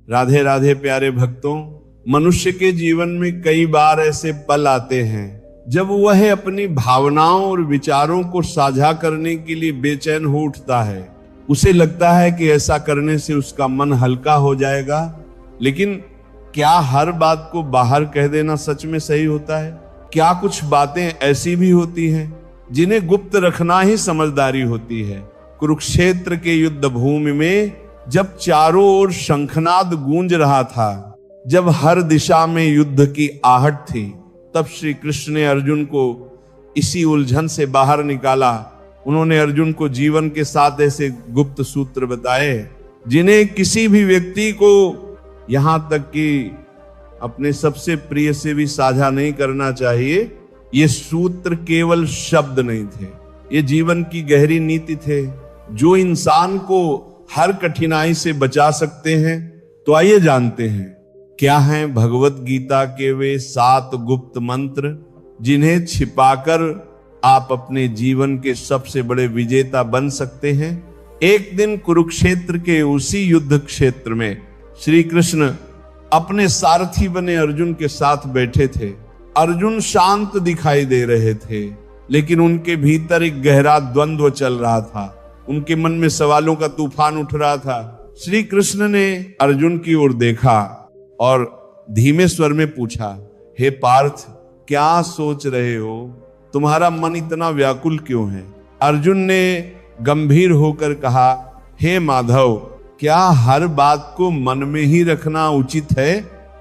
राधे राधे प्यारे भक्तों, मनुष्य के जीवन में कई बार ऐसे पल आते हैं जब वह अपनी भावनाओं और विचारों को साझा करने के लिए बेचैन हो उठता है। उसे लगता है कि ऐसा करने से उसका मन हल्का हो जाएगा, लेकिन क्या हर बात को बाहर कह देना सच में सही होता है? क्या कुछ बातें ऐसी भी होती हैं जिन्हें गुप्त रखना ही समझदारी होती है? कुरुक्षेत्र के युद्ध भूमि में जब चारों ओर शंखनाद गूंज रहा था, जब हर दिशा में युद्ध की आहट थी, तब श्री कृष्ण ने अर्जुन को इसी उलझन से बाहर निकाला। उन्होंने अर्जुन को जीवन के 7 ऐसे गुप्त सूत्र बताए जिन्हें किसी भी व्यक्ति को, यहां तक कि अपने सबसे प्रिय से भी साझा नहीं करना चाहिए। ये सूत्र केवल शब्द नहीं थे, ये जीवन की गहरी नीति थे जो इंसान को हर कठिनाई से बचा सकते हैं। तो आइए जानते हैं क्या हैं भगवत गीता के वे 7 गुप्त मंत्र जिन्हें छिपाकर आप अपने जीवन के सबसे बड़े विजेता बन सकते हैं। एक दिन कुरुक्षेत्र के उसी युद्ध क्षेत्र में श्री कृष्ण अपने सारथी बने अर्जुन के साथ बैठे थे। अर्जुन शांत दिखाई दे रहे थे, लेकिन उनके भीतर एक गहरा द्वंद्व चल रहा था। उनके मन में सवालों का तूफान उठ रहा था। श्री कृष्ण ने अर्जुन की ओर देखा और धीमे स्वर में पूछा, हे पार्थ, क्या सोच रहे हो? तुम्हारा मन इतना व्याकुल क्यों है? अर्जुन ने गंभीर होकर कहा, हे माधव, क्या हर बात को मन में ही रखना उचित है?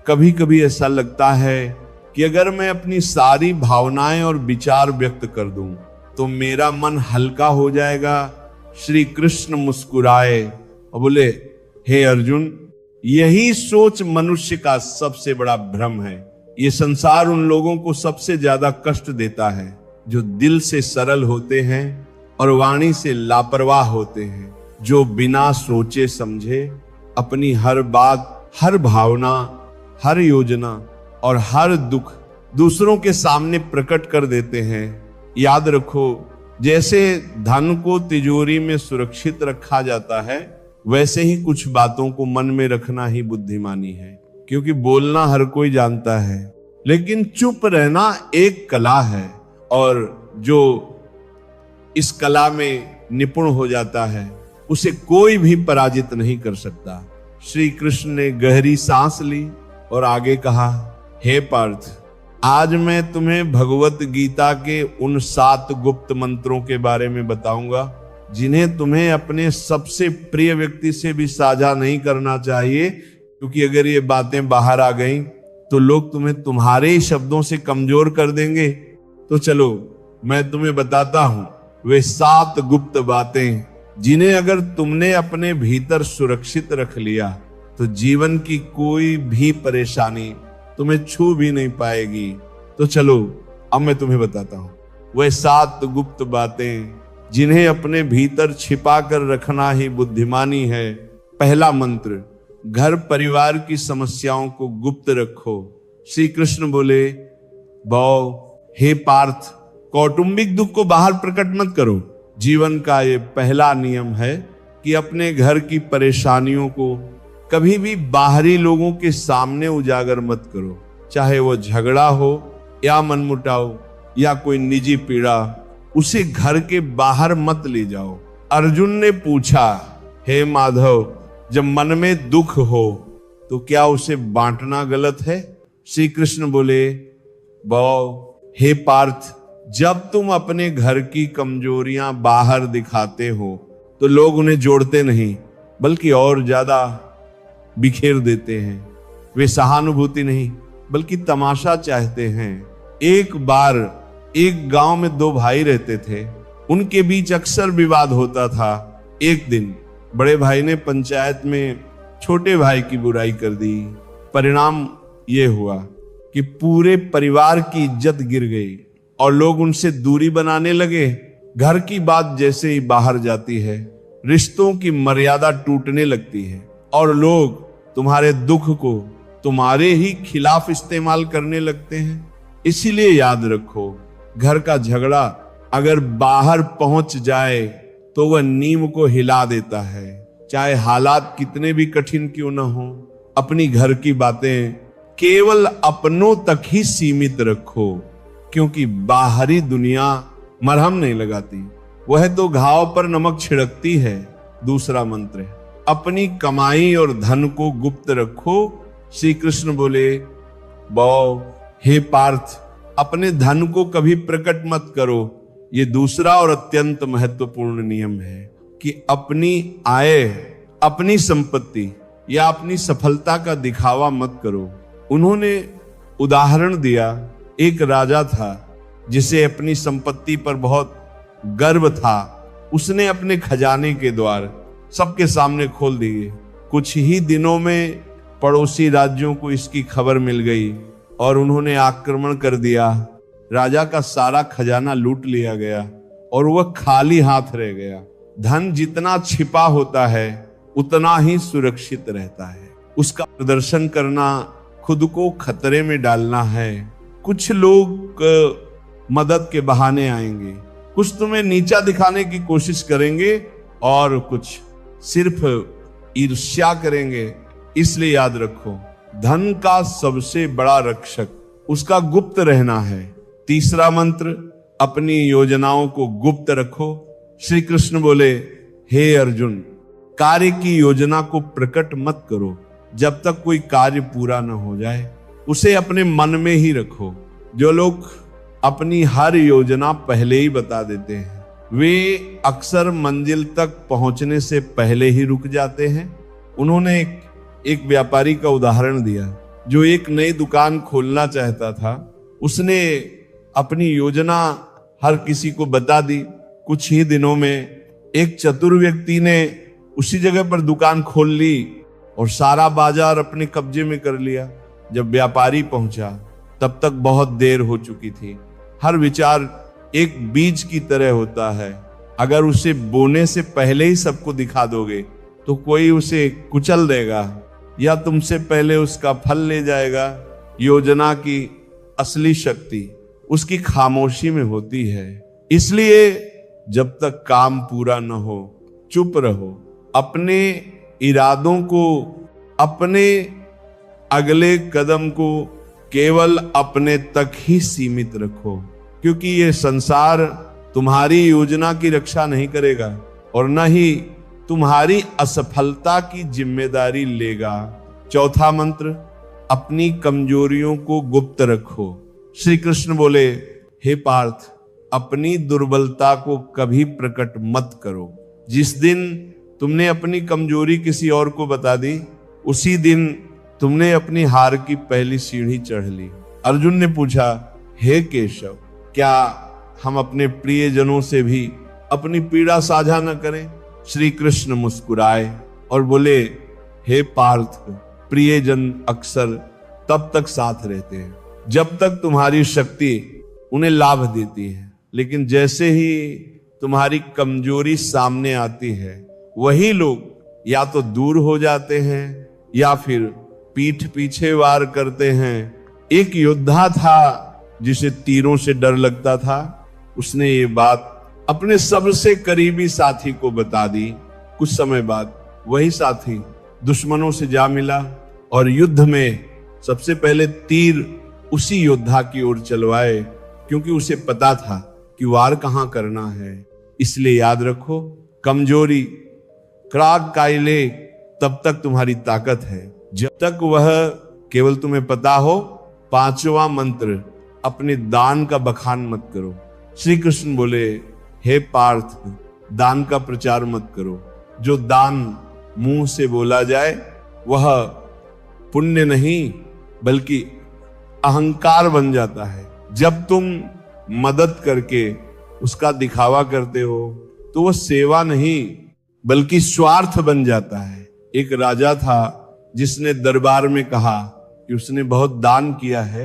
कभी कभी ऐसा लगता है कि अगर मैं अपनी सारी भावनाएं और विचार व्यक्त कर दूं तो मेरा मन हल्का हो जाएगा। श्री कृष्ण मुस्कुराए और बोले, हे अर्जुन, यही सोच मनुष्य का सबसे बड़ा भ्रम है। ये संसार उन लोगों को सबसे ज्यादा कष्ट देता है जो दिल से सरल होते हैं और वाणी से लापरवाह होते हैं, जो बिना सोचे समझे अपनी हर बात, हर भावना, हर योजना और हर दुख दूसरों के सामने प्रकट कर देते हैं। याद रखो, जैसे धन को तिजोरी में सुरक्षित रखा जाता है, वैसे ही कुछ बातों को मन में रखना ही बुद्धिमानी है। क्योंकि बोलना हर कोई जानता है, लेकिन चुप रहना एक कला है, और जो इस कला में निपुण हो जाता है उसे कोई भी पराजित नहीं कर सकता। श्री कृष्ण ने गहरी सांस ली और आगे कहा, हे पार्थ, आज मैं तुम्हें भगवत गीता के उन 7 गुप्त मंत्रों के बारे में बताऊंगा जिन्हें तुम्हें अपने सबसे प्रिय व्यक्ति से भी साझा नहीं करना चाहिए, क्योंकि अगर ये बातें बाहर आ गईं तो लोग तुम्हें तुम्हारे ही शब्दों से कमजोर कर देंगे। तो चलो मैं तुम्हें बताता हूं वे 7 गुप्त बातें जिन्हें अगर तुमने अपने भीतर सुरक्षित रख लिया तो जीवन की कोई भी परेशानी तुम्हें छू भी नहीं पाएगी। तो चलो अब मैं तुम्हें बताता हूं वह 7 गुप्त बातें जिन्हें अपने भीतर छिपा कर रखना ही बुद्धिमानी है। पहला मंत्र, घर परिवार की समस्याओं को गुप्त रखो। श्री कृष्ण बोले, हे पार्थ, कौटुंबिक दुख को बाहर प्रकट मत करो। जीवन का ये पहला नियम है कि अपने घर की परेशानियों को कभी भी बाहरी लोगों के सामने उजागर मत करो, चाहे वो झगड़ा हो या मनमुटाव या कोई निजी पीड़ा, उसे घर के बाहर मत ले जाओ। अर्जुन ने पूछा, हे माधव, जब मन में दुख हो तो क्या उसे बांटना गलत है? श्री कृष्ण बोले, हे पार्थ, जब तुम अपने घर की कमजोरियां बाहर दिखाते हो तो लोग उन्हें जोड़ते नहीं बल्कि और ज्यादा बिखेर देते हैं। वे सहानुभूति नहीं बल्कि तमाशा चाहते हैं। एक बार एक गांव में 2 भाई रहते थे, उनके बीच अक्सर विवाद होता था। एक दिन बड़े भाई ने पंचायत में छोटे भाई की बुराई कर दी। परिणाम यह हुआ कि पूरे परिवार की इज्जत गिर गई और लोग उनसे दूरी बनाने लगे। घर की बात जैसे ही बाहर जाती है, रिश्तों की मर्यादा टूटने लगती है और लोग तुम्हारे दुख को तुम्हारे ही खिलाफ इस्तेमाल करने लगते हैं। इसीलिए याद रखो, घर का झगड़ा अगर बाहर पहुंच जाए तो वह नींव को हिला देता है। चाहे हालात कितने भी कठिन क्यों न हो, अपनी घर की बातें केवल अपनों तक ही सीमित रखो, क्योंकि बाहरी दुनिया मरहम नहीं लगाती, वह तो घाव पर नमक छिड़कती है। दूसरा मंत्र है, अपनी कमाई और धन को गुप्त रखो। श्री कृष्ण बोले, बौ हे पार्थ, अपने धन को कभी प्रकट मत करो। ये दूसरा और अत्यंत महत्वपूर्ण नियम है कि अपनी आय, अपनी संपत्ति या अपनी सफलता का दिखावा मत करो। उन्होंने उदाहरण दिया, एक राजा था जिसे अपनी संपत्ति पर बहुत गर्व था। उसने अपने खजाने के द्वार सबके सामने खोल दिए। कुछ ही दिनों में पड़ोसी राज्यों को इसकी खबर मिल गई और उन्होंने आक्रमण कर दिया। राजा का सारा खजाना लूट लिया गया और वह खाली हाथ रह गया। धन जितना छिपा होता है उतना ही सुरक्षित रहता है। उसका प्रदर्शन करना खुद को खतरे में डालना है। कुछ लोग मदद के बहाने आएंगे, कुछ तुम्हें नीचा दिखाने की कोशिश करेंगे और कुछ सिर्फ ईर्ष्या करेंगे। इसलिए याद रखो, धन का सबसे बड़ा रक्षक उसका गुप्त रहना है। तीसरा मंत्र, अपनी योजनाओं को गुप्त रखो। श्री कृष्ण बोले, हे अर्जुन, कार्य की योजना को प्रकट मत करो। जब तक कोई कार्य पूरा न हो जाए उसे अपने मन में ही रखो। जो लोग अपनी हर योजना पहले ही बता देते हैं वे अक्सर मंजिल तक पहुंचने से पहले ही रुक जाते हैं। उन्होंने एक व्यापारी का उदाहरण दिया जो एक नई दुकान खोलना चाहता था। उसने अपनी योजना हर किसी को बता दी। कुछ ही दिनों में एक चतुर व्यक्ति ने उसी जगह पर दुकान खोल ली और सारा बाजार अपने कब्जे में कर लिया। जब व्यापारी पहुंचा तब तक बहुत देर हो चुकी थी। हर विचार एक बीज की तरह होता है, अगर उसे बोने से पहले ही सबको दिखा दोगे तो कोई उसे कुचल देगा या तुमसे पहले उसका फल ले जाएगा। योजना की असली शक्ति उसकी खामोशी में होती है। इसलिए जब तक काम पूरा न हो चुप रहो। अपने इरादों को, अपने अगले कदम को केवल अपने तक ही सीमित रखो, क्योंकि ये संसार तुम्हारी योजना की रक्षा नहीं करेगा और न ही तुम्हारी असफलता की जिम्मेदारी लेगा। चौथा मंत्र, अपनी कमजोरियों को गुप्त रखो। श्री कृष्ण बोले, हे पार्थ, अपनी दुर्बलता को कभी प्रकट मत करो। जिस दिन तुमने अपनी कमजोरी किसी और को बता दी उसी दिन तुमने अपनी हार की पहली सीढ़ी चढ़ ली। अर्जुन ने पूछा, हे केशव, क्या हम अपने प्रियजनों से भी अपनी पीड़ा साझा न करें? श्री कृष्ण मुस्कुराए और बोले, हे पार्थ, प्रियजन अक्सर तब तक साथ रहते हैं जब तक तुम्हारी शक्ति उन्हें लाभ देती है, लेकिन जैसे ही तुम्हारी कमजोरी सामने आती है वही लोग या तो दूर हो जाते हैं या फिर पीठ पीछे वार करते हैं। एक योद्धा था जिसे तीरों से डर लगता था। उसने ये बात अपने सबसे करीबी साथी को बता दी। कुछ समय बाद वही साथी दुश्मनों से जा मिला और युद्ध में सबसे पहले तीर उसी योद्धा की ओर चलवाए, क्योंकि उसे पता था कि वार कहां करना है। इसलिए याद रखो, कमजोरी क्राग कायले तब तक तुम्हारी ताकत है जब तक वह केवल तुम्हें पता हो। पांचवा मंत्र, अपने दान का बखान मत करो। श्री कृष्ण बोले, हे पार्थ, दान का प्रचार मत करो। जो दान मुंह से बोला जाए वह पुण्य नहीं बल्कि अहंकार बन जाता है। जब तुम मदद करके उसका दिखावा करते हो तो वह सेवा नहीं बल्कि स्वार्थ बन जाता है। एक राजा था जिसने दरबार में कहा कि उसने बहुत दान किया है।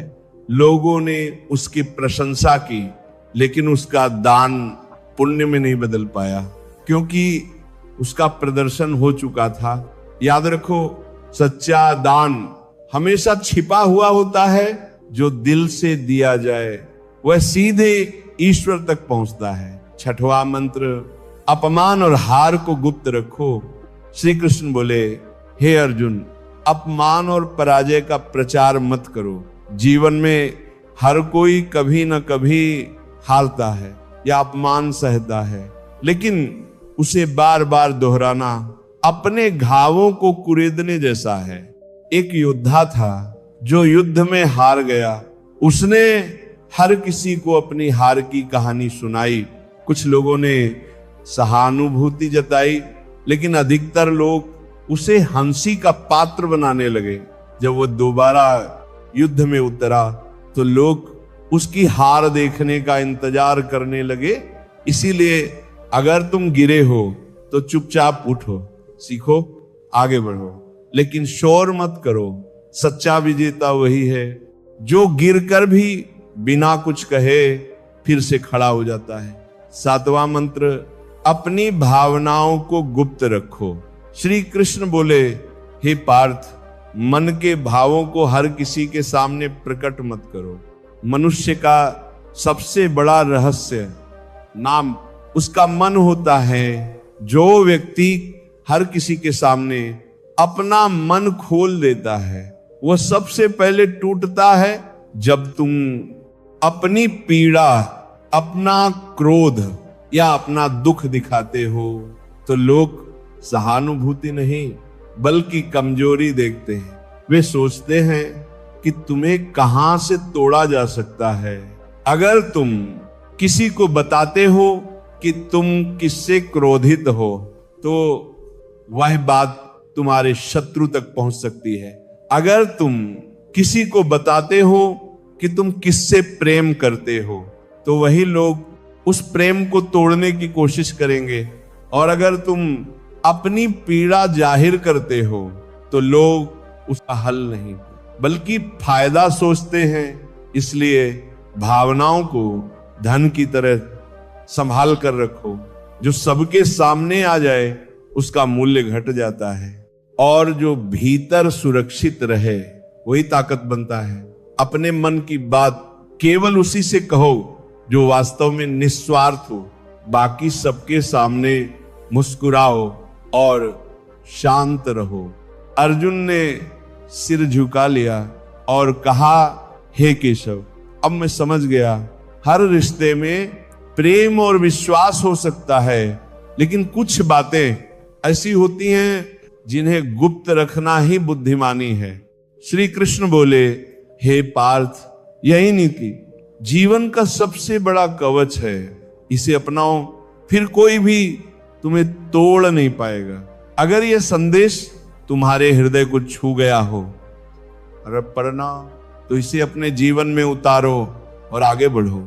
लोगों ने उसकी प्रशंसा की, लेकिन उसका दान पुण्य में नहीं बदल पाया क्योंकि उसका प्रदर्शन हो चुका था। याद रखो, सच्चा दान हमेशा छिपा हुआ होता है। जो दिल से दिया जाए वह सीधे ईश्वर तक पहुंचता है। छठवां मंत्र, अपमान और हार को गुप्त रखो। श्री कृष्ण बोले, हे अर्जुन, अपमान और पराजय का प्रचार मत करो। जीवन में हर कोई कभी न कभी हारता है या अपमान सहता है, लेकिन उसे बार बार दोहराना अपने घावों को कुरेदने जैसा है। एक योद्धा था जो युद्ध में हार गया। उसने हर किसी को अपनी हार की कहानी सुनाई। कुछ लोगों ने सहानुभूति जताई, लेकिन अधिकतर लोग उसे हंसी का पात्र बनाने लगे। जब वो दोबारा युद्ध में उतरा तो लोग उसकी हार देखने का इंतजार करने लगे। इसीलिए अगर तुम गिरे हो तो चुपचाप उठो, सीखो, आगे बढ़ो, लेकिन शोर मत करो। सच्चा विजेता वही है जो गिरकर भी बिना कुछ कहे फिर से खड़ा हो जाता है। 7वां मंत्र, अपनी भावनाओं को गुप्त रखो। श्री कृष्ण बोले, हे पार्थ, मन के भावों को हर किसी के सामने प्रकट मत करो। मनुष्य का सबसे बड़ा रहस्य नाम उसका मन होता है। जो व्यक्ति हर किसी के सामने अपना मन खोल देता है वह सबसे पहले टूटता है जब तुम अपनी पीड़ा, अपना क्रोध या अपना दुख दिखाते हो। तो लोग सहानुभूति नहीं बल्कि कमजोरी देखते हैं। वे सोचते हैं कि तुम्हें कहां से तोड़ा जा सकता है। अगर तुम किसी को बताते हो कि तुम किससे क्रोधित हो तो वह बात तुम्हारे शत्रु तक पहुंच सकती है। अगर तुम किसी को बताते हो कि तुम किससे प्रेम करते हो तो वही लोग उस प्रेम को तोड़ने की कोशिश करेंगे। और अगर तुम अपनी पीड़ा जाहिर करते हो तो लोग उसका हल नहीं बल्कि फायदा सोचते हैं। इसलिए भावनाओं को धन की तरह संभाल कर रखो। जो सबके सामने आ जाए उसका मूल्य घट जाता है, और जो भीतर सुरक्षित रहे वही ताकत बनता है। अपने मन की बात केवल उसी से कहो जो वास्तव में निस्वार्थ हो। बाकी सबके सामने मुस्कुराओ और शांत रहो। अर्जुन ने सिर झुका लिया और कहा, हे केशव, अब मैं समझ गया हर रिश्ते में प्रेम और विश्वास हो सकता है, लेकिन कुछ बातें ऐसी होती हैं जिन्हें गुप्त रखना ही बुद्धिमानी है। श्री कृष्ण बोले, हे पार्थ, यही नीति जीवन का सबसे बड़ा कवच है। इसे अपनाओ, फिर कोई भी तुम्हें तोड़ नहीं पाएगा। अगर यह संदेश तुम्हारे हृदय को छू गया हो अगर पढ़ना तो इसे अपने जीवन में उतारो और आगे बढ़ो।